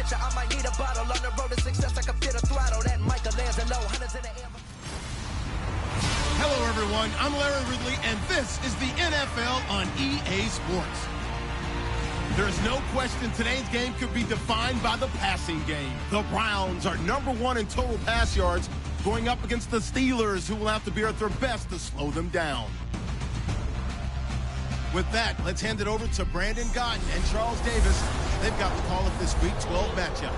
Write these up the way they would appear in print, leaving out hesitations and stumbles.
pressure. I might need a bottle on the road to success. I can feel the throttle. That Michael lands a low, hundreds in the air. Hello, everyone. I'm Larry Ridley, and this is the NFL on EA Sports. There is no question today's game could be defined by the passing game. The Browns are #1 in total pass yards, going up against the Steelers, who will have to be at their best to slow them down. With that, let's hand it over to Brandon Gaudin and Charles Davis. They've got the call of this Week 12 matchup.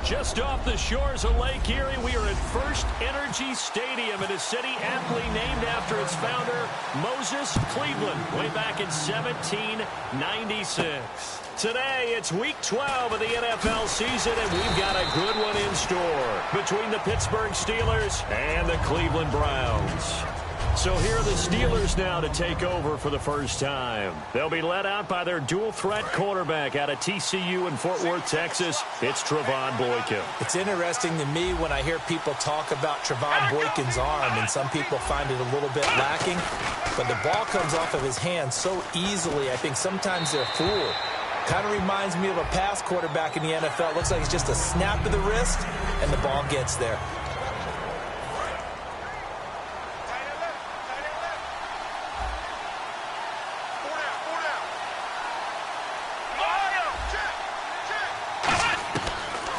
Just off the shores of Lake Erie, we are at First Energy Stadium in a city aptly named after its founder, Moses Cleveland, way back in 1796. Today, it's Week 12 of the NFL season, and we've got a good one in store between the Pittsburgh Steelers and the Cleveland Browns. So here are the Steelers now to take over for the first time. They'll be led out by their dual-threat quarterback out of TCU in Fort Worth, Texas. It's Trevone Boykin. It's interesting to me when I hear people talk about Trevone Boykin's arm, and some people find it a little bit lacking. But the ball comes off of his hand so easily, I think sometimes they're fooled. Kind of reminds me of a pass quarterback in the NFL. It looks like it's just a snap to the wrist, and the ball gets there.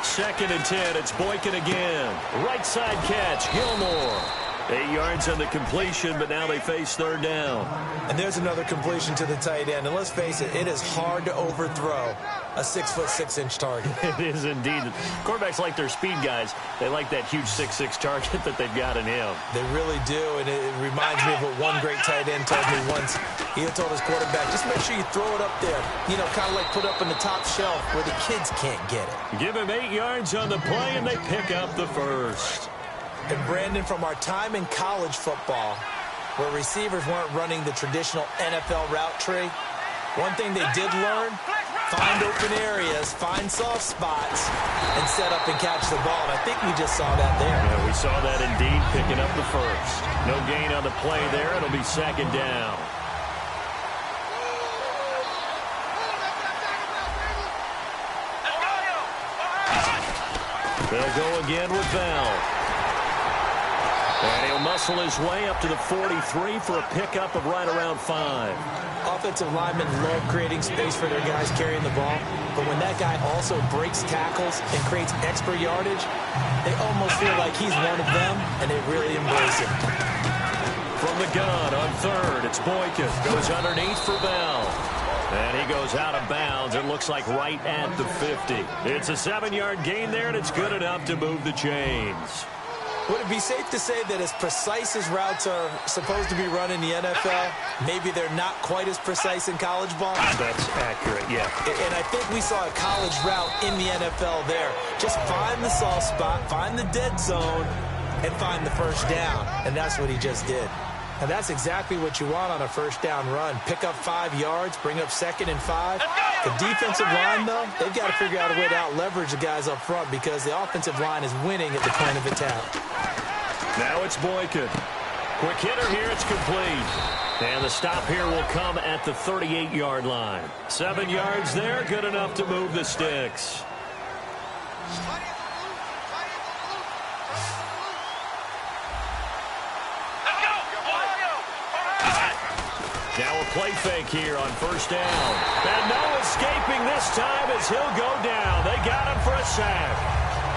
Second and 10, it's Boykin again. Right side catch, Gilmore. 8 yards on the completion, but now they face third down. And there's another completion to the tight end. And let's face it, it is hard to overthrow a 6'6" target. It is indeed. Quarterbacks like their speed guys. They like that huge 6'6" target that they've got in him. They really do, and it reminds me of what one great tight end told me once. He told his quarterback, just make sure you throw it up there. You know, kind of like put up on the top shelf where the kids can't get it. Give him 8 yards on the play, and they pick up the first. And Brandon, from our time in college football, where receivers weren't running the traditional NFL route tree, one thing they did learn, find open areas, find soft spots, and set up and catch the ball. And I think we just saw that there. Yeah, we saw that indeed, picking up the first. No gain on the play there. It'll be second down. They'll go again with Bell. And he'll muscle his way up to the 43 for a pickup of right around 5. Offensive linemen love creating space for their guys carrying the ball, but when that guy also breaks tackles and creates extra yardage, they almost feel like he's one of them, and they really embrace him. From the gun on third, it's Boykin. Goes underneath for Bell. And he goes out of bounds. It looks like right at the 50. It's a 7-yard gain there, and it's good enough to move the chains. Would it be safe to say that as precise as routes are supposed to be run in the NFL, maybe they're not quite as precise in college ball? That's accurate, yeah. And I think we saw a college route in the NFL there. Just find the soft spot, find the dead zone, and find the first down. And that's what he just did. And that's exactly what you want on a first down run. Pick up 5 yards, bring up 2nd and 5. The defensive line, though, they've got to figure out a way to out-leverage the guys up front because the offensive line is winning at the point of attack. Now it's Boykin. Quick hitter here, it's complete. And the stop here will come at the 38-yard line. 7 yards there, good enough to move the sticks. Now a play fake here on first down. And no escaping this time as he'll go down. They got him for a sack.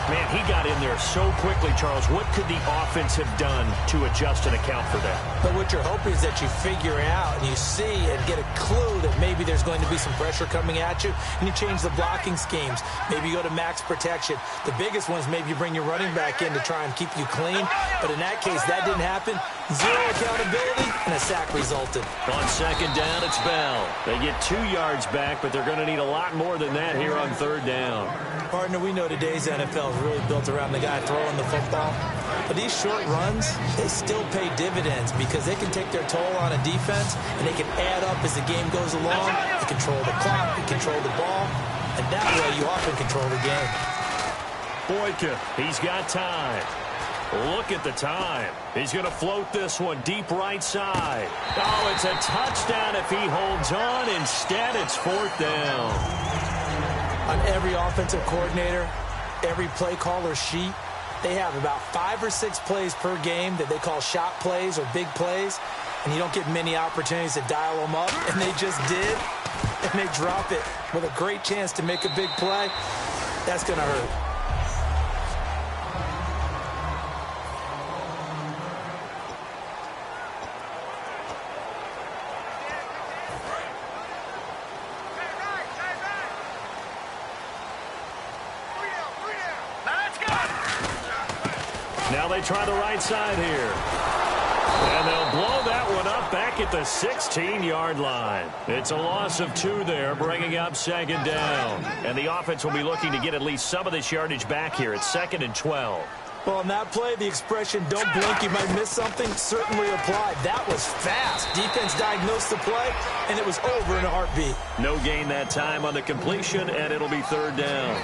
Man, he got in there so quickly, Charles. What could the offense have done to adjust and account for that? But what you're hoping is that you figure out and you see and get a clue that maybe there's going to be some pressure coming at you, and you change the blocking schemes. Maybe you go to max protection. The biggest one is maybe you bring your running back in to try and keep you clean. But in that case, that didn't happen. Zero accountability, and a sack resulted. On second down, it's Bell. They get 2 yards back, but they're going to need a lot more than that here on third down. Partner, we know today's NFL is really built around the guy throwing the football. But these short runs, they still pay dividends because they can take their toll on a defense, and they can add up as the game goes along. They control the clock, they control the ball, and that way you often control the game. Boykin, he's got time. Look at the time. He's going to float this one deep right side. Oh, it's a touchdown if he holds on. Instead, it's fourth down. On every offensive coordinator, every play caller sheet, they have about 5 or 6 plays per game that they call shot plays or big plays, and you don't get many opportunities to dial them up, and they just did, and they drop it with a great chance to make a big play. That's going to hurt. Now they try the right side here. And they'll blow that one up back at the 16-yard line. It's a loss of 2 there, bringing up 2nd down. And the offense will be looking to get at least some of this yardage back here. It's 2nd and 12. Well, on that play, the expression, don't blink, you might miss something, certainly applied. That was fast. Defense diagnosed the play, and it was over in a heartbeat. No gain that time on the completion, and it'll be 3rd down.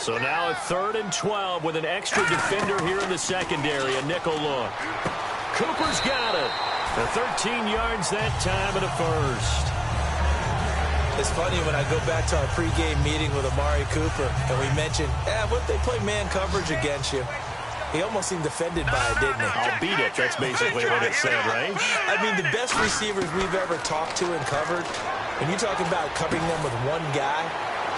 So now a 3rd and 12 with an extra defender here in the secondary, a nickel look. Cooper's got it. The 13 yards that time and a first. It's funny when I go back to our pregame meeting with Amari Cooper, and we mentioned, what if they play man coverage against you? He almost seemed offended by it, didn't he? I'll beat it. That's basically what it said, right? I mean, the best receivers we've ever talked to and covered, when you're talking about covering them with one guy,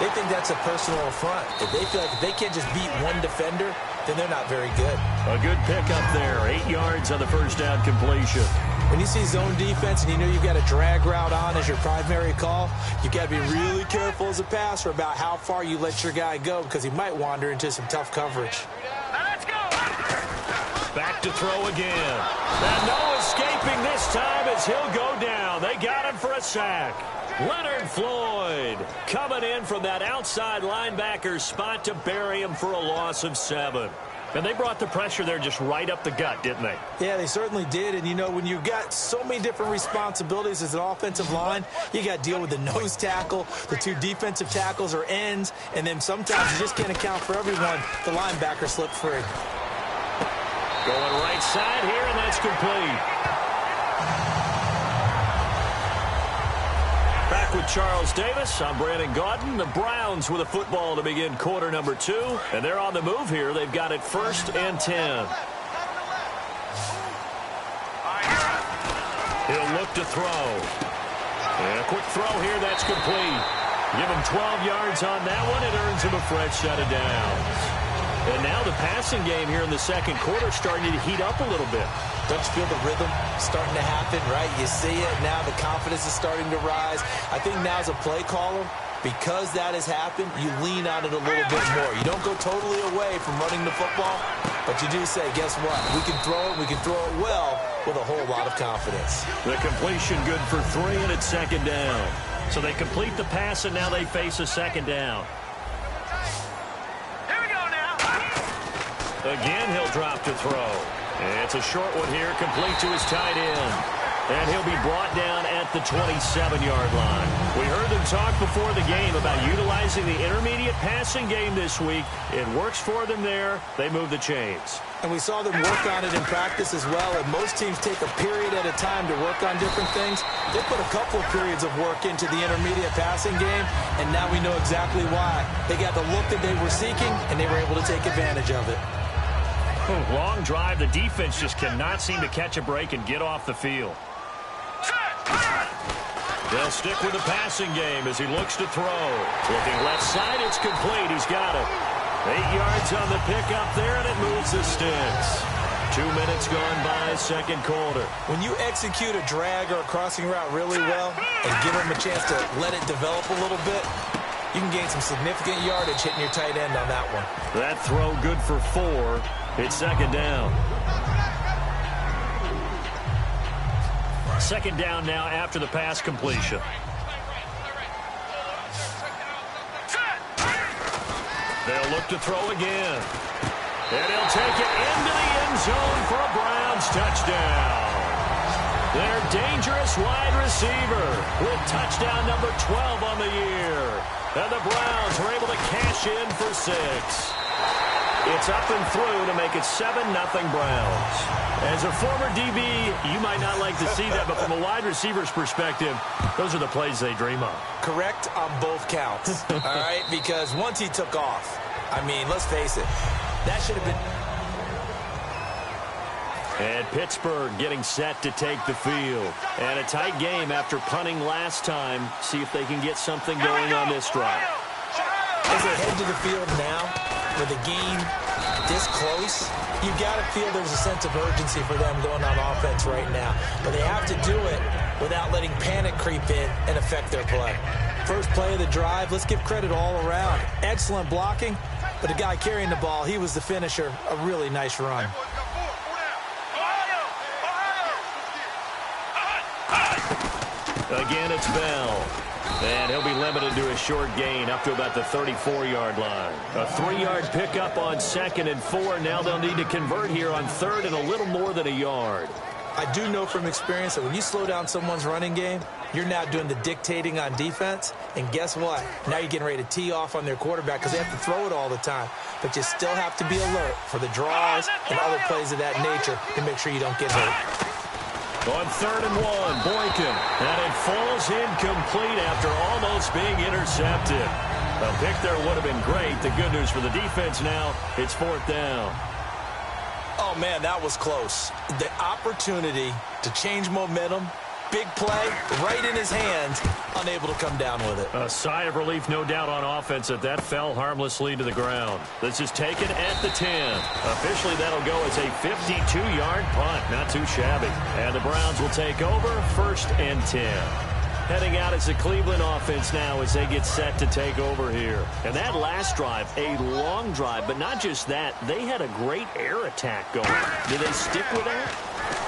they think that's a personal affront. If they feel like if they can't just beat one defender, then they're not very good. A good pickup there. 8 yards on the first down completion. When you see zone defense and you know you've got a drag route on as your primary call, you've got to be really careful as a passer about how far you let your guy go because he might wander into some tough coverage. Let's go. Back to throw again. And no escaping this time as he'll go down. They got him for a sack. Leonard Floyd coming in from that outside linebacker spot to bury him for a loss of 7. And they brought the pressure there just right up the gut, didn't they? Yeah, they certainly did. And, you know, when you've got so many different responsibilities as an offensive line, you got to deal with the nose tackle, the 2 defensive tackles or ends, and then sometimes you just can't account for everyone. The linebacker slipped free. Going right side here, and that's complete. Back with Charles Davis. I'm Brandon Gaudin. The Browns with a football to begin quarter number 2. And they're on the move here. They've got it 1st and 10. He'll look to throw. And a quick throw here. That's complete. Give him 12 yards on that one. It earns him a fresh set of downs. And now the passing game here in the second quarter starting to heat up a little bit. Don't you feel the rhythm starting to happen, right? You see it now. The confidence is starting to rise. I think now as a play caller, because that has happened, you lean on it a little bit more. You don't go totally away from running the football, but you do say, guess what? We can throw it. We can throw it well with a whole lot of confidence. The completion good for 3, and it's 2nd down. So they complete the pass, and now they face a 2nd down. Again, he'll drop to throw. And it's a short one here, complete to his tight end. And he'll be brought down at the 27-yard line. We heard them talk before the game about utilizing the intermediate passing game this week. It works for them there. They move the chains. And we saw them work on it in practice as well. And most teams take a period at a time to work on different things. They put a couple of periods of work into the intermediate passing game, and now we know exactly why. They got the look that they were seeking, and they were able to take advantage of it. Long drive. The defense just cannot seem to catch a break and get off the field. They'll stick with the passing game as he looks to throw. Looking left side, it's complete. He's got it. 8 yards on the pickup there, and it moves the sticks. 2 minutes gone by, second quarter. When you execute a drag or a crossing route really well and give them a chance to let it develop a little bit, you can gain some significant yardage hitting your tight end on that one. That throw good for 4. It's 2nd down. 2nd down now after the pass completion. They'll look to throw again. And he'll take it into the end zone for a Browns touchdown. Their dangerous wide receiver with touchdown number 12 on the year. And the Browns were able to cash in for 6. It's up and through to make it 7-0 Browns. As a former DB, you might not like to see that, but from a wide receiver's perspective, those are the plays they dream of. Correct on both counts, all right? Because once he took off, I mean, let's face it, that should have been... And Pittsburgh getting set to take the field. And a tight game after punting last time. See if they can get something going on this drive. As they head to the field now, with a game this close, you got to feel there's a sense of urgency for them going on offense right now. But they have to do it without letting panic creep in and affect their play. First play of the drive, let's give credit all around. Excellent blocking, but the guy carrying the ball, he was the finisher. A really nice run. Again, it's Bell. And he'll be limited to a short gain up to about the 34-yard line. A 3-yard pickup on 2nd and 4. Now they'll need to convert here on 3rd and a little more than a yard. I do know from experience that when you slow down someone's running game, you're now doing the dictating on defense. And guess what? Now you're getting ready to tee off on their quarterback because they have to throw it all the time. But you still have to be alert for the draws and other plays of that nature to make sure you don't get hurt. On 3rd and 1, Boykin. And it falls incomplete after almost being intercepted. A pick there would have been great. The good news for the defense now, it's 4th down. Oh, man, that was close. The opportunity to change momentum, big play, right in his hands, unable to come down with it. A sigh of relief, no doubt, on offense that fell harmlessly to the ground. This is taken at the 10. Officially, that'll go as a 52-yard punt. Not too shabby. And the Browns will take over 1st and 10. Heading out as the Cleveland offense now as they get set to take over here. And that last drive, a long drive, but not just that. They had a great air attack going. Do they stick with that?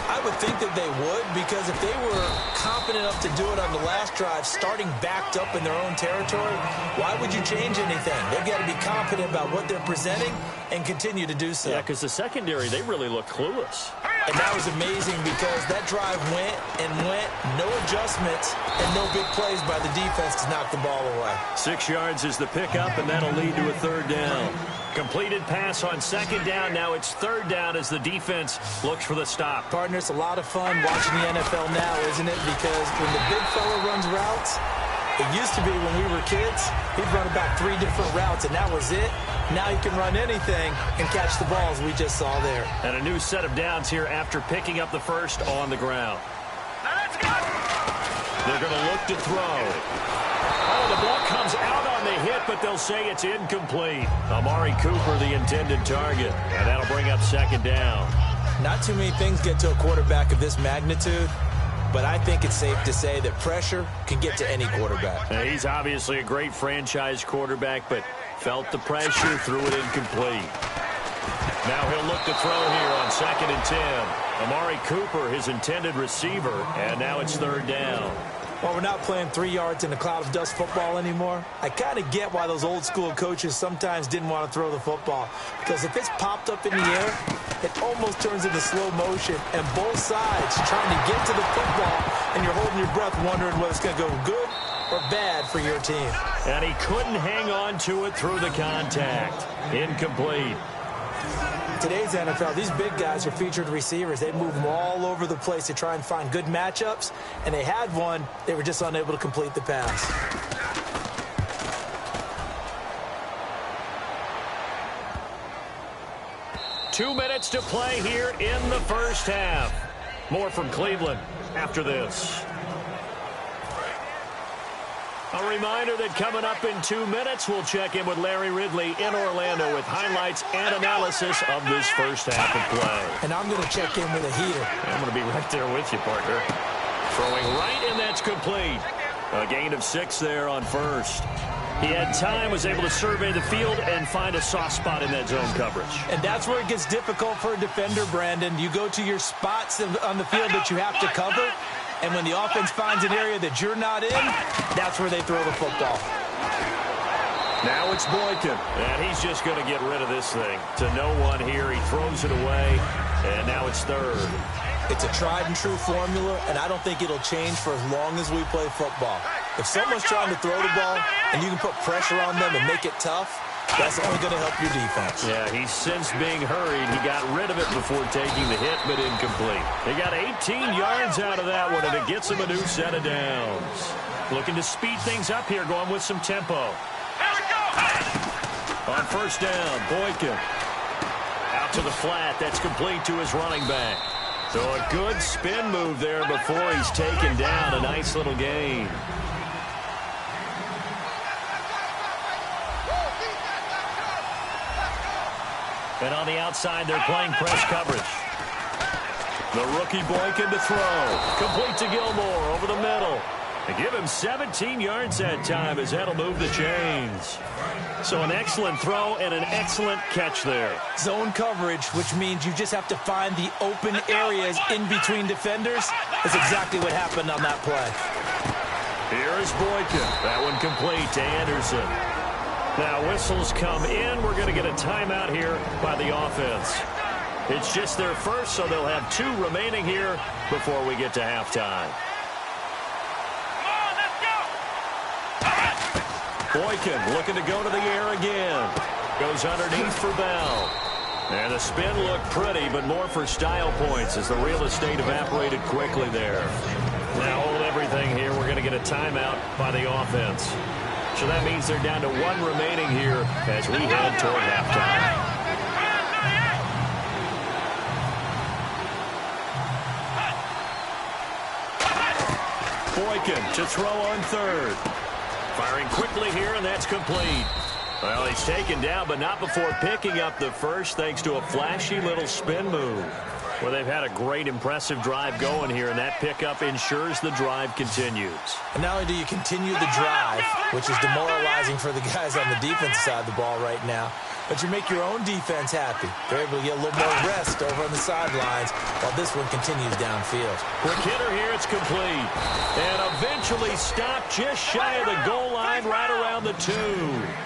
I would think that they would, because if they were confident enough to do it on the last drive, starting backed up in their own territory, why would you change anything? They've got to be confident about what they're presenting and continue to do so. Yeah, because the secondary, they really look clueless. And that was amazing because that drive went and went, no adjustments, and no big plays by the defense to knock the ball away. 6 yards is the pickup, and that'll lead to a 3rd down. Completed pass on 2nd down. Now it's 3rd down as the defense looks for the stop. Partner, it's a lot of fun watching the NFL now, isn't it? Because when the big fella runs routes, it used to be when we were kids, he'd run about 3 different routes, and that was it. Now he can run anything and catch the balls we just saw there. And a new set of downs here after picking up the first on the ground. They're going to look to throw. Oh, the ball comes out on the hit, but they'll say it's incomplete. Amari Cooper, the intended target. And that'll bring up 2nd down. Not too many things get to a quarterback of this magnitude, but I think it's safe to say that pressure can get to any quarterback. Now, he's obviously a great franchise quarterback, but felt the pressure, threw it incomplete. Now he'll look to throw here on 2nd and 10. Amari Cooper, his intended receiver, and now it's 3rd down. Well, we're not playing 3 yards in a cloud of dust football anymore. I kind of get why those old school coaches sometimes didn't want to throw the football. Because if it's popped up in the air, it almost turns into slow motion. And both sides trying to get to the football, and you're holding your breath wondering whether it's going to go good or bad for your team. And he couldn't hang on to it through the contact. Incomplete. Today's NFL, these big guys are featured receivers. They move them all over the place to try and find good matchups, and they had one. They were just unable to complete the pass. Two minutes to play here in the first half. More from Cleveland after this. A reminder that coming up in 2 minutes, we'll check in with Larry Ridley in Orlando with highlights and analysis of this first half of play. And I'm going to check in with a heater. I'm going to be right there with you, partner. Throwing right, and that's complete. A gain of 6 there on first. He had time, was able to survey the field and find a soft spot in that zone coverage. And that's where it gets difficult for a defender, Brandon. You go to your spots on the field that you have to cover, and when the offense finds an area that you're not in, that's where they throw the football. Now it's Boykin, and he's just going to get rid of this thing. To no one here, he throws it away, and now it's 3rd. It's a tried-and-true formula, and I don't think it'll change for as long as we play football. If someone's trying to throw the ball and you can put pressure on them and make it tough, That's only going to help your defense. Yeah, he's since being hurried. He got rid of it before taking the hit, but incomplete. He got 18 yards out of that one, and it gets him a new set of downs. Looking to speed things up here, going with some tempo. On first down, Boykin. Out to the flat. That's complete to his running back. So a good spin move there before he's taken down. A nice little gain. And on the outside, they're playing press coverage. The rookie Boykin to throw. Complete to Gilmore over the middle. They give him 17 yards that time as that'll move the chains. So an excellent throw and an excellent catch there. Zone coverage, which means you just have to find the open areas in between defenders. That's exactly what happened on that play. Here is Boykin. That one complete to Anderson. Now whistles come in. We're going to get a timeout here by the offense. It's just their first, so they'll have 2 remaining here before we get to halftime. Boykin looking to go to the air again. Goes underneath for Bell. And the spin looked pretty, but more for style points as the real estate evaporated quickly there. Now hold everything here. We're going to get a timeout by the offense. So that means they're down to 1 remaining here as we head toward halftime. Boykin to throw on third. Firing quickly here, and that's complete. Well, he's taken down, but not before picking up the first, thanks to a flashy little spin move. Well, they've had a great, impressive drive going here, and that pickup ensures the drive continues. And not only do you continue the drive, which is demoralizing for the guys on the defense side of the ball right now, but you make your own defense happy. They're able to get a little more rest over on the sidelines while this one continues downfield. Quick hitter here, it's complete. And eventually stopped just shy of the goal line right around the 2.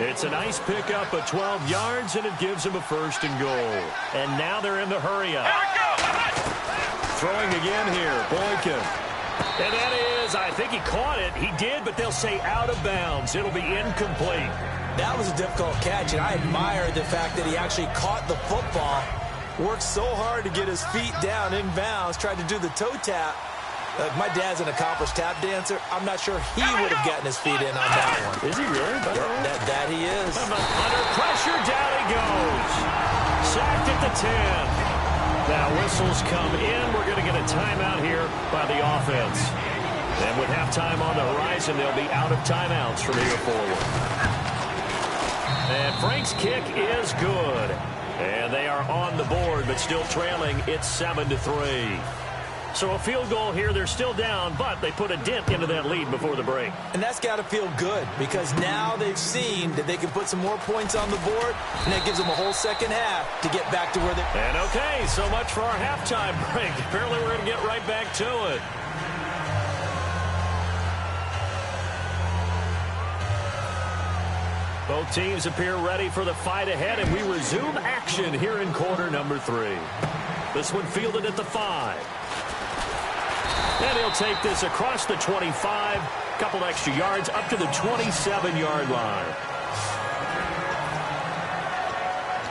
It's a nice pickup of 12 yards, and it gives them a 1st and goal. And now they're in the hurry-up. Throwing again here, Boykin. And that is, I think he caught it. He did, but they'll say out of bounds. It'll be incomplete. That was a difficult catch, and I admire the fact that he actually caught the football, worked so hard to get his feet down in bounds, tried to do the toe tap. My dad's an accomplished tap dancer. I'm not sure he would have gotten his feet in on that one. Is he really? That he is. Under pressure, down he goes. Sacked at the 10. Now whistles come in. We're going to get a timeout here by the offense. And with halftime on the horizon, they'll be out of timeouts from here forward. And Frank's kick is good. And they are on the board, but still trailing. It's 7-3. So a field goal here. They're still down, but they put a dent into that lead before the break. And that's got to feel good because now they've seen that they can put some more points on the board, and that gives them a whole second half to get back to where they... And okay, so much for our halftime break. Apparently we're going to get right back to it. Both teams appear ready for the fight ahead, and we resume action here in quarter number 3. This one fielded at the 5. And he'll take this across the 25, couple extra yards up to the 27-yard line.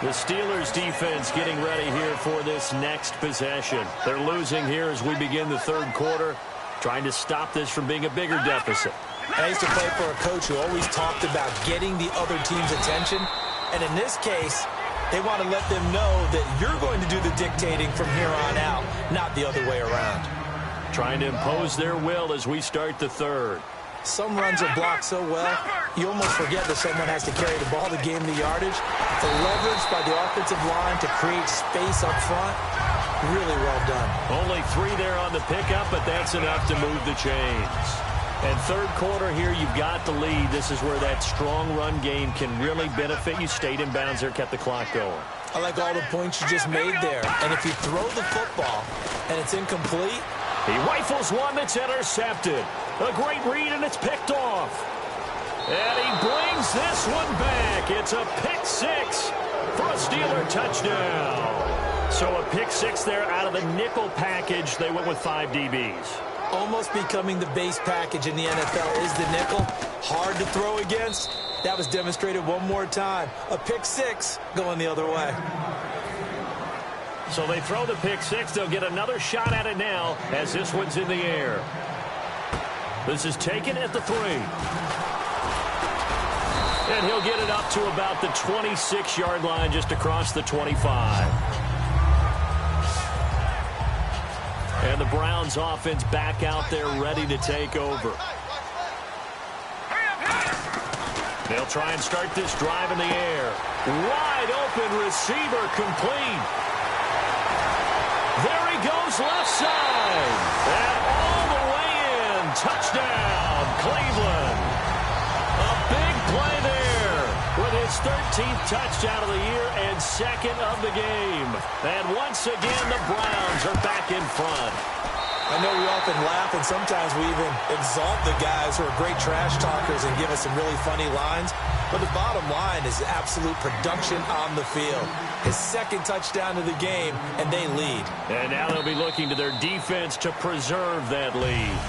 The Steelers defense getting ready here for this next possession. They're losing here as we begin the 3rd quarter, trying to stop this from being a bigger deficit. I used to play for a coach who always talked about getting the other team's attention. And in this case, they want to let them know that you're going to do the dictating from here on out, not the other way around. Trying to impose their will as we start the 3rd. Some runs are blocked so well, you almost forget that someone has to carry the ball to gain the yardage. The leverage by the offensive line to create space up front, really well done. Only 3 there on the pickup, but that's enough to move the chains. And 3rd quarter here, you've got the lead. This is where that strong run game can really benefit you. Stayed in bounds there, kept the clock going. I like all the points you just made there. And if you throw the football and it's incomplete, he rifles one that's intercepted. A great read, and it's picked off. And he brings this one back. It's a pick 6 for a Steeler touchdown. So a pick 6 there out of the nickel package. They went with 5 DBs. almost becoming the base package in the NFL is the nickel. Hard to throw against. That was demonstrated one more time. A pick six going the other way. So they throw the pick six. They'll get another shot at it now as this one's in the air. This is taken at the 3. And he'll get it up to about the 26-yard line, just across the 25. And the Browns offense back out there ready to take over. They'll try and start this drive in the air. Wide open receiver, complete. There he goes, left side. And all the way in. Touchdown, Cleveland. A big play there with his 13th touchdown of the year and second of the game. And once again, the Browns are back in front. I know we often laugh, and sometimes we even exalt the guys who are great trash talkers and give us some really funny lines. But the bottom line is absolute production on the field. His second touchdown of the game, and they lead. And now they'll be looking to their defense to preserve that lead.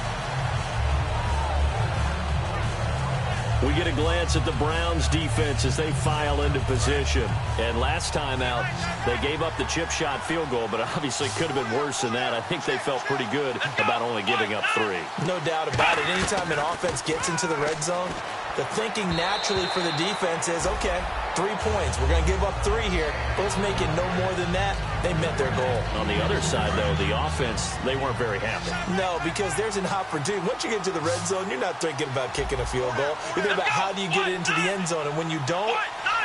We get a glance at the Browns defense as they file into position. And last time out, they gave up the chip shot field goal, but obviously could have been worse than that. I think they felt pretty good about only giving up 3. No doubt about it. Anytime an offense gets into the red zone, the thinking naturally for the defense is, okay, 3 points. We're going to give up 3 here. Let's make it no more than that. They met their goal. On the other side, though, the offense, they weren't very happy. No, because there's an opportunity. Once you get to the red zone, you're not thinking about kicking a field goal. You're thinking about how do you get into the end zone. And when you don't,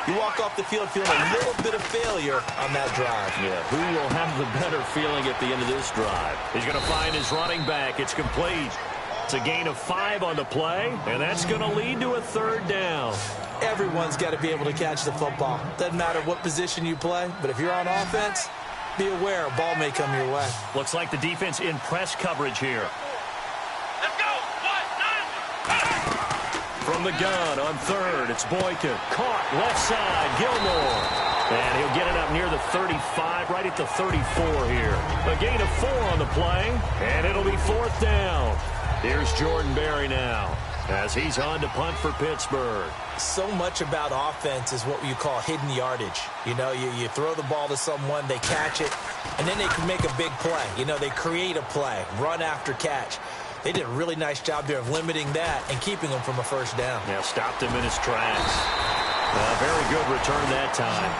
you walk off the field feeling a little bit of failure on that drive. Yeah, who will have the better feeling at the end of this drive? He's going to find his running back. It's complete. It's a gain of 5 on the play, and that's going to lead to a 3rd down. Everyone's got to be able to catch the football. Doesn't matter what position you play, but if you're on offense, be aware a ball may come your way. Looks like the defense in press coverage here. Let's go. From the gun on 3rd, it's Boykin. Caught left side, Gilmore. And he'll get it up near the 35, right at the 34 here. A gain of 4 on the play, and it'll be 4th down. Here's Jordan Berry now as he's on to punt for Pittsburgh. So much about offense is what you call hidden yardage. You know, you throw the ball to someone, they catch it, and then they can make a big play. You know, they create a play, run after catch. They did a really nice job there of limiting that and keeping him from a 1st down. Yeah, stopped him in his tracks. Very good return that time.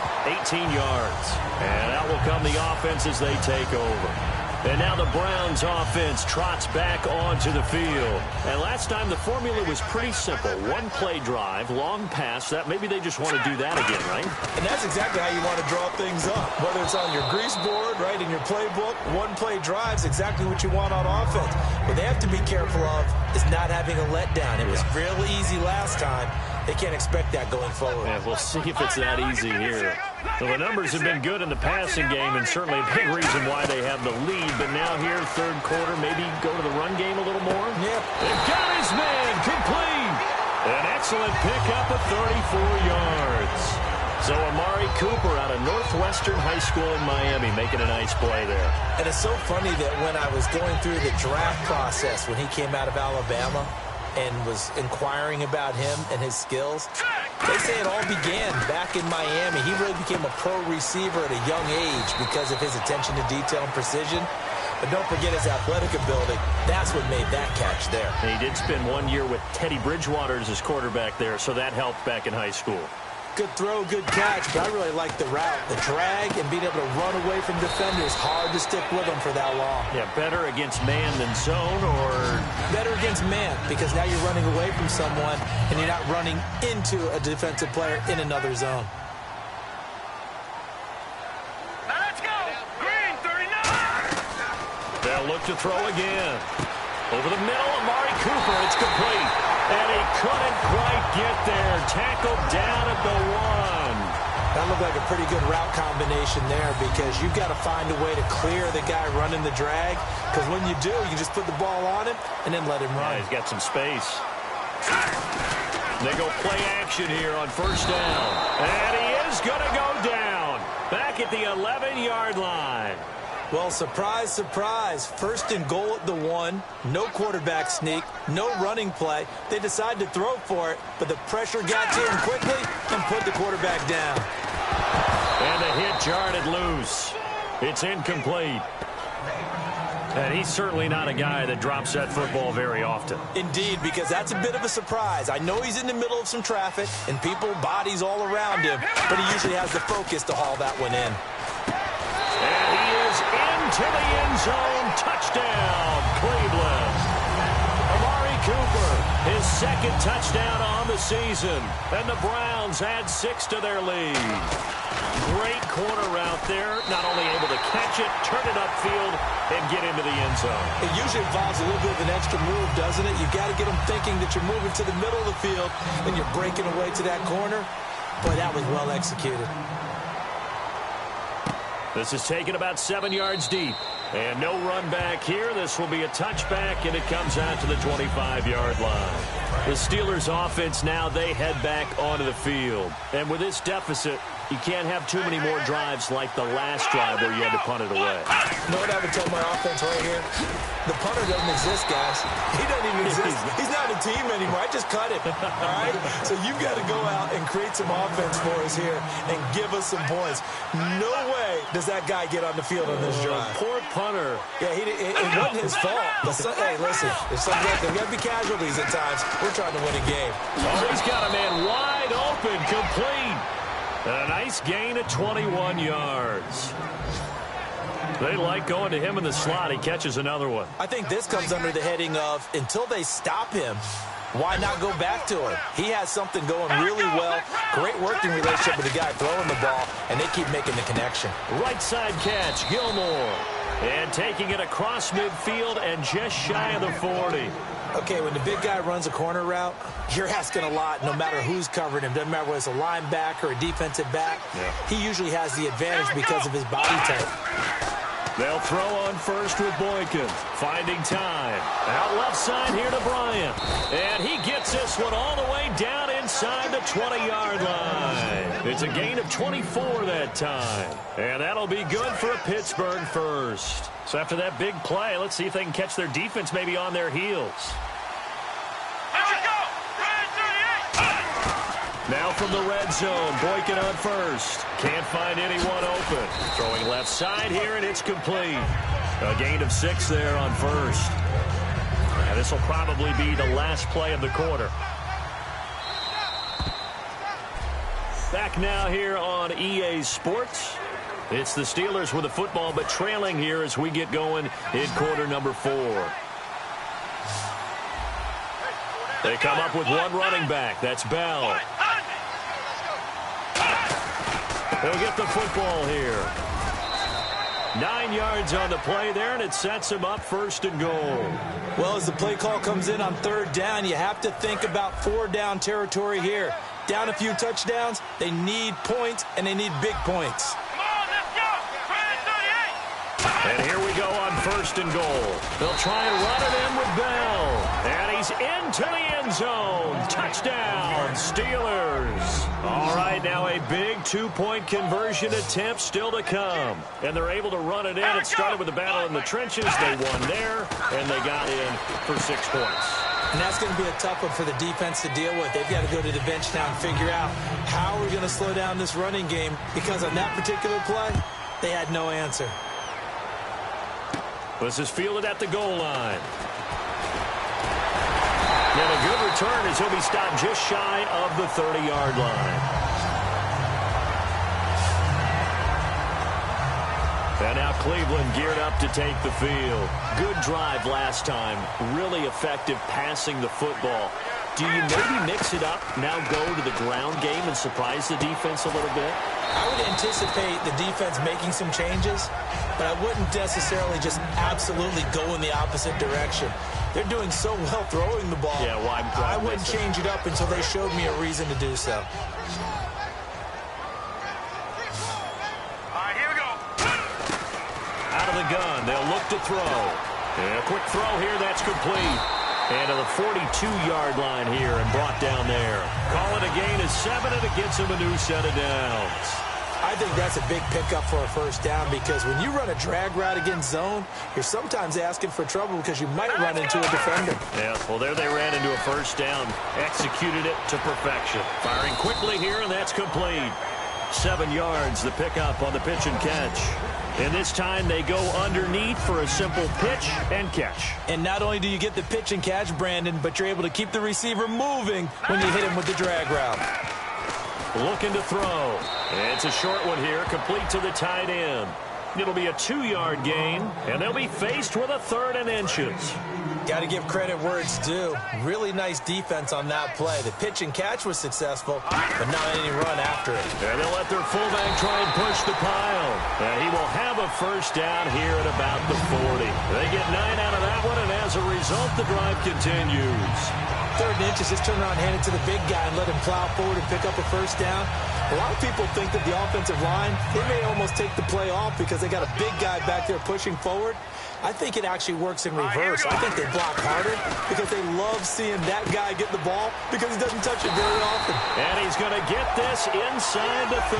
18 yards. And out will come the offense as they take over. And now the Browns offense trots back onto the field. And last time the formula was pretty simple. 1-play drive, long pass. That maybe they just want to do that again, right? And that's exactly how you want to draw things up. Whether it's on your grease board, right, in your playbook, 1-play drive is exactly what you want on offense. What they have to be careful of is not having a letdown. It was real easy last time. They can't expect that going forward. Yeah, we'll see if it's that easy here. Well, the numbers have been good in the passing game, and certainly a big reason why they have the lead. But now here, 3rd quarter, maybe go to the run game a little more. Yep. They've got his man, complete. An excellent pickup of 34 yards. So Amari Cooper out of Northwestern High School in Miami making a nice play there. And it's so funny that when I was going through the draft process when he came out of Alabama and was inquiring about him and his skills, they say it all began back in Miami. He really became a pro receiver at a young age because of his attention to detail and precision. But don't forget his athletic ability. That's what made that catch there. And he did spend 1 year with Teddy Bridgewater as his quarterback there, so that helped back in high school. Good throw, good catch, but I really like the route. The drag and being able to run away from defenders, hard to stick with them for that long. Yeah, better against man than zone, or? Better against man, because now you're running away from someone and you're not running into a defensive player in another zone. Now let's go. Green, 39. They'll look to throw again. Over the middle, Amari Cooper, it's complete. And he couldn't quite get there. Tackled down at the 1. That looked like a pretty good route combination there because you've got to find a way to clear the guy running the drag, because when you do, you just put the ball on him and then let him run. Yeah, he's got some space. They go play action here on 1st down. And he is going to go down. Back at the 11-yard line. Well, surprise, surprise. First and goal at the 1. No quarterback sneak. No running play. They decide to throw for it, but the pressure got to him quickly and put the quarterback down. And the hit jarred it loose. It's incomplete. And he's certainly not a guy that drops that football very often. Indeed, because that's a bit of a surprise. I know he's in the middle of some traffic and people, bodies all around him, but he usually has the focus to haul that one in. And he is into the end zone. Touchdown, Cleveland. Amari Cooper, his second touchdown on the season. And the Browns add 6 to their lead. Great corner route there. Not only able to catch it, turn it upfield, and get into the end zone. It usually involves a little bit of an extra move, doesn't it? You've got to get them thinking that you're moving to the middle of the field and you're breaking away to that corner. Boy, that was well executed. This is taken about 7 yards deep. And no run back here. This will be a touchback, and it comes out to the 25-yard line. The Steelers' offense now, they head back onto the field. And with this deficit, you can't have too many more drives like the last drive where you had to punt it away. You know what I would tell my offense right here? The punter doesn't exist, guys. He doesn't even exist. He's not a team anymore. I just cut him. All right? So you've got to go out and create some offense for us here and give us some points. No way does that guy get on the field on this drive. Poor punter. Yeah, it wasn't his fault. But hey, listen, there's got to be casualties at times. We're trying to win a game. Oh, he's got a man wide open, complete. A nice gain of 21 yards. They like going to him in the slot. He catches another one. I think this comes under the heading of, until they stop him, why not go back to him? He has something going really well. Great working relationship with the guy throwing the ball, and they keep making the connection. Right side catch, Gilmore. And taking it across midfield and just shy of the 40. Okay, when the big guy runs a corner route, you're asking a lot no matter who's covering him. Doesn't matter whether it's a linebacker or a defensive back. Yeah. He usually has the advantage because of his body type. They'll throw on first with Boykin. Finding time. Out left side here to Bryant. And he gets this one all the way down inside the 20-yard line. It's a gain of 24 that time. And that'll be good for a Pittsburgh first. So after that big play, let's see if they can catch their defense maybe on their heels. Now from the red zone, Boykin on first. Can't find anyone open. Throwing left side here, and it's complete. A gain of 6 there on first. And this will probably be the last play of the quarter. Back now here on EA Sports. It's the Steelers with the football, but trailing here as we get going in quarter number 4. They come up with one running back. That's Bell. He'll get the football here. 9 yards on the play there, and it sets him up first and goal. Well, as the play call comes in on 3rd down, you have to think about 4-down territory here. Down a few touchdowns, they need points, and they need big points. And here we go on first and goal. They'll try and run it in with Bell. And he's into the end zone. Touchdown, Steelers. All right, now a big 2-point conversion attempt still to come. And they're able to run it in. It started with a battle in the trenches. They won there, and they got in for 6 points. And that's going to be a tough one for the defense to deal with. They've got to go to the bench now and figure out how we're going to slow down this running game, because on that particular play, they had no answer. This is fielded at the goal line. And a good return as he'll be stopped just shy of the 30-yard line. And now Cleveland geared up to take the field. Good drive last time. Really effective passing the football. Do you maybe mix it up, now go to the ground game and surprise the defense a little bit? I would anticipate the defense making some changes, but I wouldn't necessarily just absolutely go in the opposite direction. They're doing so well throwing the ball. Yeah, well, I wouldn't change it up until they showed me a reason to do so. All right, here we go. Out of the gun, they'll look to throw. And a quick throw here, that's complete. And to the 42-yard line here and brought down there. Call it a gain of 7, and it gets him a new set of downs. I think that's a big pickup for a first down because when you run a drag route against zone, you're sometimes asking for trouble because you might run into a defender. Yeah, well, there they ran into a first down, executed it to perfection. Firing quickly here, and that's complete. 7 yards, the pickup on the pitch and catch. And this time they go underneath for a simple pitch and catch. And not only do you get the pitch and catch, Brandon, but you're able to keep the receiver moving when you hit him with the drag route. Looking to throw. It's a short one here, complete to the tight end. It'll be a 2-yard gain, and they'll be faced with a 3rd and inches. Got to give credit where it's due. Really nice defense on that play. The pitch and catch was successful, but not any run after it. And they'll let their fullback try and push the pile. And he will have a first down here at about the 40. They get 9 out of that one, and as a result, the drive continues. 3rd and inches, just turn around, hand it to the big guy, and let him plow forward and pick up a first down. A lot of people think that the offensive line, they may almost take the play off because they got a big guy back there pushing forward. I think it actually works in reverse. I think they block harder because they love seeing that guy get the ball because he doesn't touch it very often. And he's going to get this inside the 30.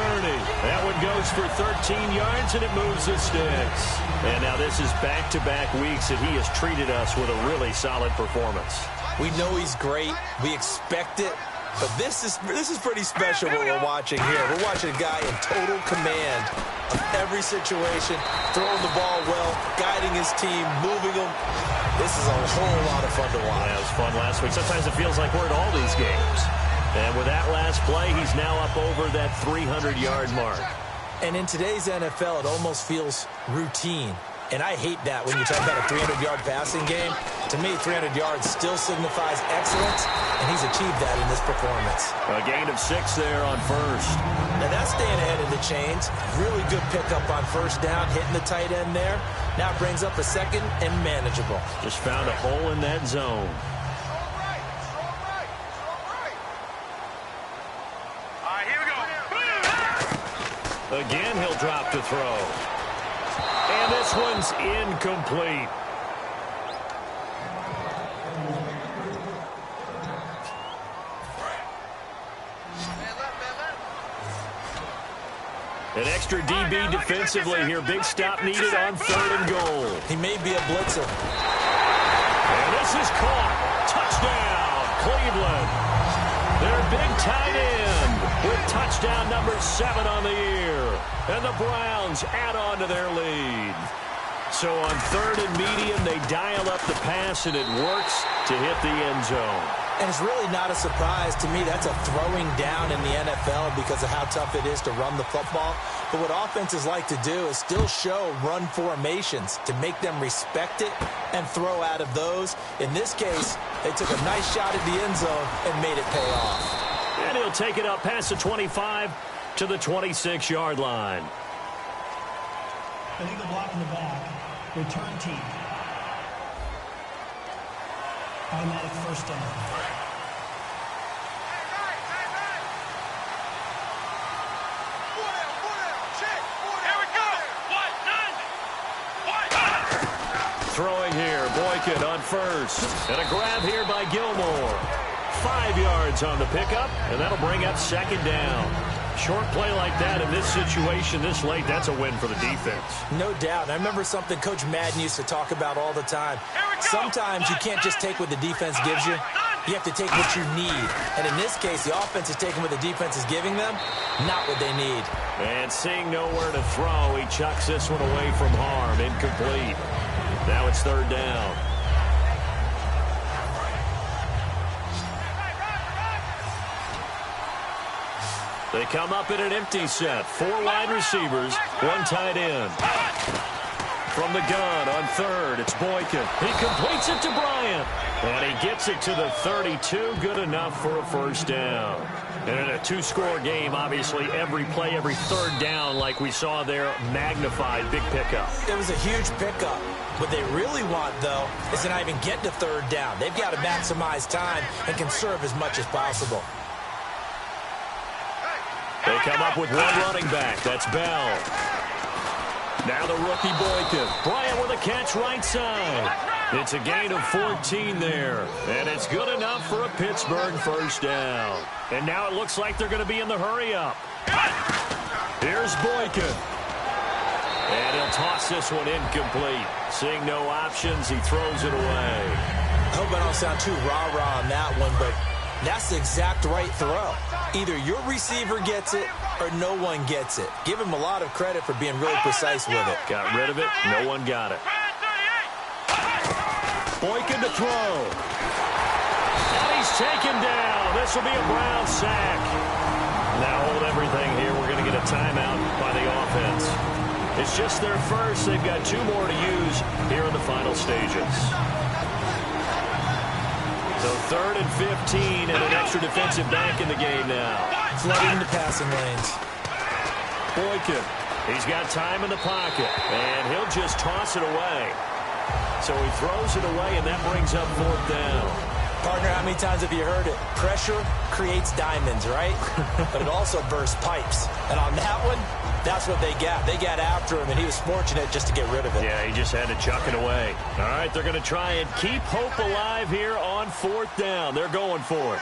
That one goes for 13 yards, and it moves the sticks. And now this is back-to-back weeks that he has treated us with a really solid performance. We know he's great. We expect it. But this is pretty special what we're watching here. We're watching a guy in total command of every situation, throwing the ball well, guiding his team, moving them. This is a whole lot of fun to watch. Yeah, it was fun last week. Sometimes it feels like we're at all these games. And with that last play, he's now up over that 300-yard mark. And in today's NFL, it almost feels routine. And I hate that when you talk about a 300-yard passing game. To me, 300 yards still signifies excellence, and he's achieved that in this performance. A gain of 6 there on first. Now that's staying ahead of the chains. Really good pickup on first down, hitting the tight end there. Now it brings up a 2nd and manageable. Just found a hole in that zone. All right, here we go. Again, he'll drop to throw. And this one's incomplete. An extra DB defensively here. Big stop needed on 3rd and goal. He may be a blitzer. And this is caught. Touchdown, Cleveland. Their big tight end with touchdown number 7 on the year. And the Browns add on to their lead. So on 3rd and medium, they dial up the pass, and it works to hit the end zone. And it's really not a surprise to me. That's a throwing down in the NFL because of how tough it is to run the football. But what offenses like to do is still show run formations to make them respect it and throw out of those. In this case, they took a nice shot at the end zone and made it pay off. And he'll take it up past the 25 to the 26-yard line. Illegal block in the back. Return team. Automatic first down. Here we go. Throwing here, Boykin on first. And a grab here by Gilmore. 5 yards on the pickup, and that'll bring up 2nd down. Short play like that in this situation this late, that's a win for the defense. No doubt. I remember something Coach Madden used to talk about all the time. Sometimes you can't just take what the defense gives you. You have to take what you need. And in this case, the offense is taking what the defense is giving them, not what they need. And seeing nowhere to throw, he chucks this one away from harm. Incomplete. Now it's 3rd down. They come up in an empty set. 4 wide receivers, 1 tight end. From the gun on 3rd, it's Boykin. He completes it to Bryant. And he gets it to the 32. Good enough for a first down. And in a 2-score game, obviously, every play, every 3rd down, like we saw there, magnified. Big pickup. It was a huge pickup. What they really want, though, is to not even get to 3rd down. They've got to maximize time and conserve as much as possible. They come up with 1 running back. That's Bell. Now the rookie Boykin. Bryant with a catch right side. It's a gain of 14 there. And it's good enough for a Pittsburgh first down. And now it looks like they're going to be in the hurry-up. Here's Boykin. And he'll toss this one incomplete. Seeing no options, he throws it away. I hope I don't sound too rah-rah on that one, but that's the exact right throw. Either your receiver gets it or no one gets it. Give him a lot of credit for being really precise with it. Got rid of it. No one got it. Boykin to throw. And he's taken down. This will be a Brown sack. Now hold everything here. We're going to get a timeout by the offense. It's just their first. They've got 2 more to use here in the final stages. So 3rd and 15 and an extra defensive back in the game now. Flooding the passing lanes. Boykin. He's got time in the pocket. And he'll just toss it away. So he throws it away, and that brings up 4th down. Partner, how many times have you heard it? Pressure creates diamonds, right? But it also bursts pipes. And on that one, that's what they got. They got after him, and he was fortunate just to get rid of it. Yeah, he just had to chuck it away. All right, they're going to try and keep hope alive here on 4th down. They're going for it.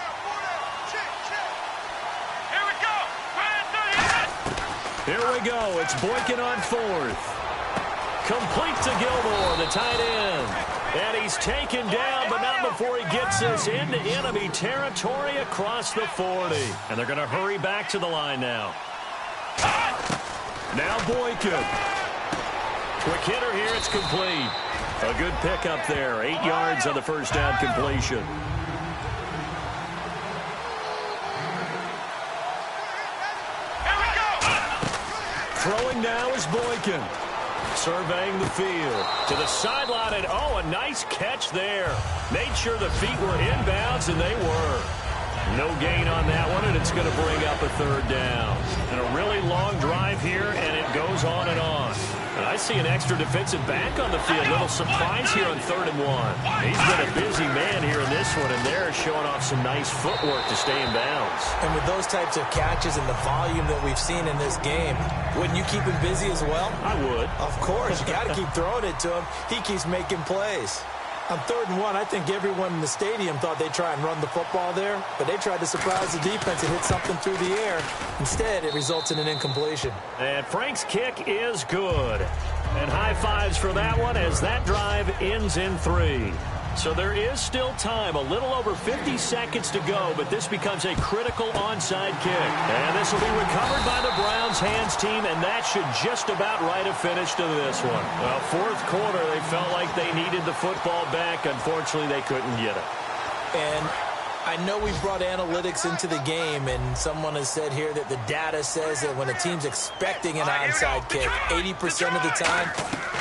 Here we go. Here we go. It's Boykin on 4th. Complete to Gilmore, the tight end. And he's taken down, but not before he gets us into enemy territory across the 40. And they're going to hurry back to the line now. Now Boykin. Quick hitter here, it's complete. A good pickup there. 8 yards on the first down completion. Throwing now is Boykin. Surveying the field to the sideline, and oh, a nice catch there. Made sure the feet were inbounds, and they were. No gain on that one, and it's going to bring up a 3rd down. And a really long drive here, and it goes on and on. And I see an extra defensive back on the field. Little surprise here on 3rd and 1. He's been a busy man here in this one, and they're showing off some nice footwork to stay in bounds. And with those types of catches and the volume that we've seen in this game, wouldn't you keep him busy as well? I would. Of course. You got to keep throwing it to him. He keeps making plays. On 3rd and 1, I think everyone in the stadium thought they'd try and run the football there, but they tried to surprise the defense and hit something through the air. Instead, it results in an incompletion. And Frank's kick is good. And high fives for that one as that drive ends in 3. So there is still time, a little over 50 seconds to go, but this becomes a critical onside kick. And this will be recovered by the Browns hands team, and that should just about write a finish to this one. Well, 4th quarter, they felt like they needed the football back. Unfortunately, they couldn't get it. And I know we brought analytics into the game, and someone has said here that the data says that when a team's expecting an onside kick, 80% of the time,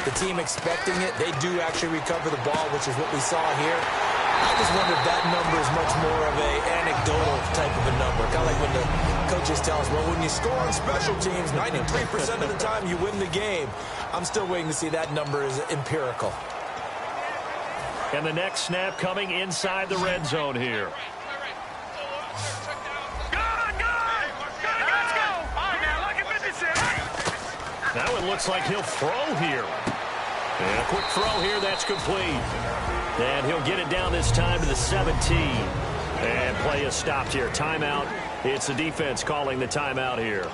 the team expecting it, they do actually recover the ball, which is what we saw here. I just wonder if that number is much more of a anecdotal type of a number. Kind of like when the coaches tell us, well, when you score on special teams, 93% of the time you win the game. I'm still waiting to see that number is empirical. And the next snap coming inside the red zone here. Now it looks like he'll throw here. And a quick throw here, that's complete. And he'll get it down this time to the 17. And play is stopped here. Timeout. It's the defense calling the timeout here.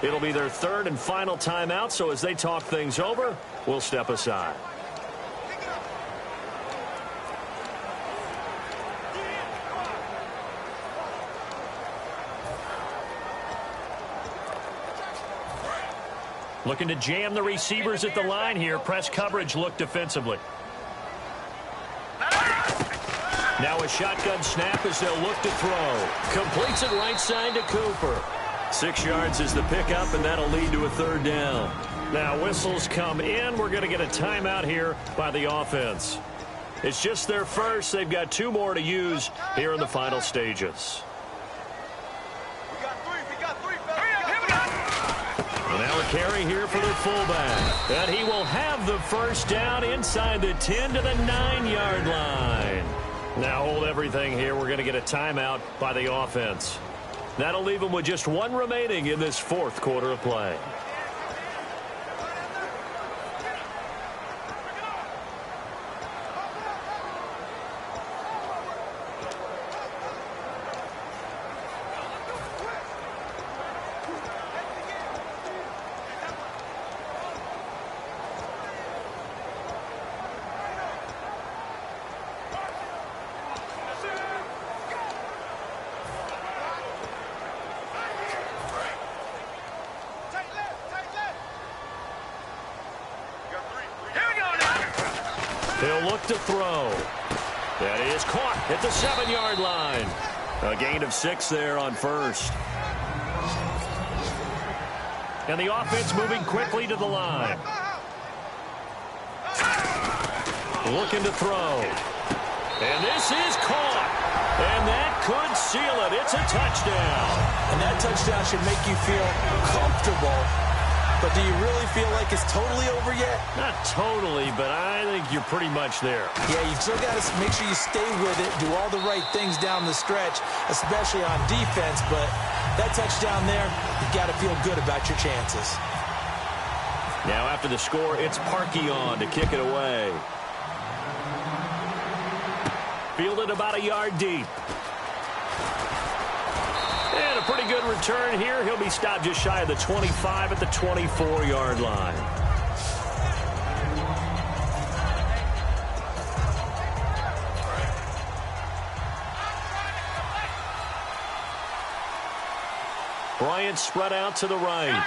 It'll be their 3rd and final timeout, so as they talk things over, we'll step aside. Looking to jam the receivers at the line here. Press coverage look defensively. Now a shotgun snap as they'll look to throw. Completes it right side to Cooper. 6 yards is the pickup, and that'll lead to a 3rd down. Now whistles come in. We're going to get a timeout here by the offense. It's just their first. They've got 2 more to use here in the final stages. Now a carry here for their fullback. And he will have the first down inside the 10 to the 9-yard line. Now hold everything here. We're going to get a timeout by the offense. That'll leave them with just 1 remaining in this 4th quarter of play. They'll look to throw. That is caught at the 7-yard line. A gain of 6 there on first. And the offense moving quickly to the line. Looking to throw. And this is caught. And that could seal it. It's a touchdown. And that touchdown should make you feel comfortable. But do you really feel like it's totally over yet? Not totally, but I think you're pretty much there. Yeah, you still got to make sure you stay with it, do all the right things down the stretch, especially on defense. But that touchdown there, you've got to feel good about your chances. Now after the score, it's Parkey on to kick it away. Fielded about a yard deep. And a pretty good return here. He'll be stopped just shy of the 25 at the 24-yard line. Bryant spread out to the right.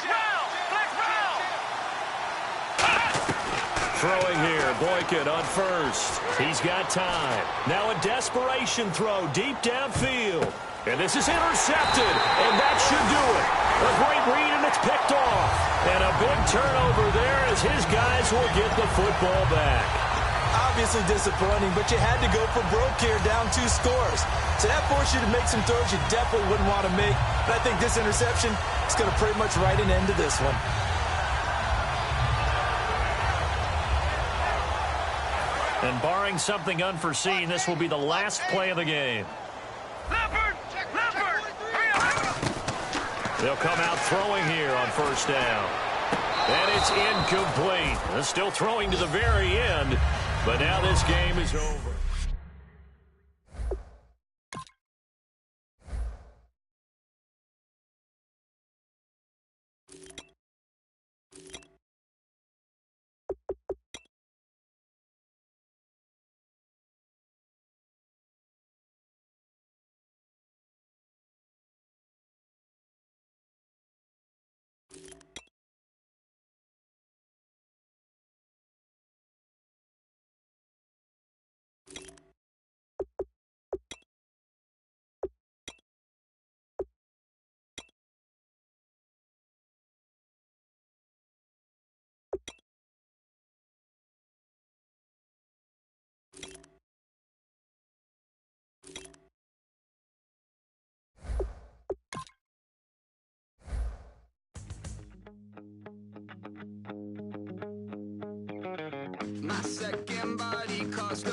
Throwing here, Boykin on first. He's got time. Now a desperation throw deep downfield. And this is intercepted, and that should do it. A great read, and it's picked off. And a big turnover there as his guys will get the football back. Obviously disappointing, but you had to go for broke here, down 2 scores. So that forced you to make some throws you definitely wouldn't want to make. But I think this interception is going to pretty much write an end to this one. And barring something unforeseen, this will be the last play of the game. They'll come out throwing here on first down. And it's incomplete. They're still throwing to the very end, but now this game is over. My second body cost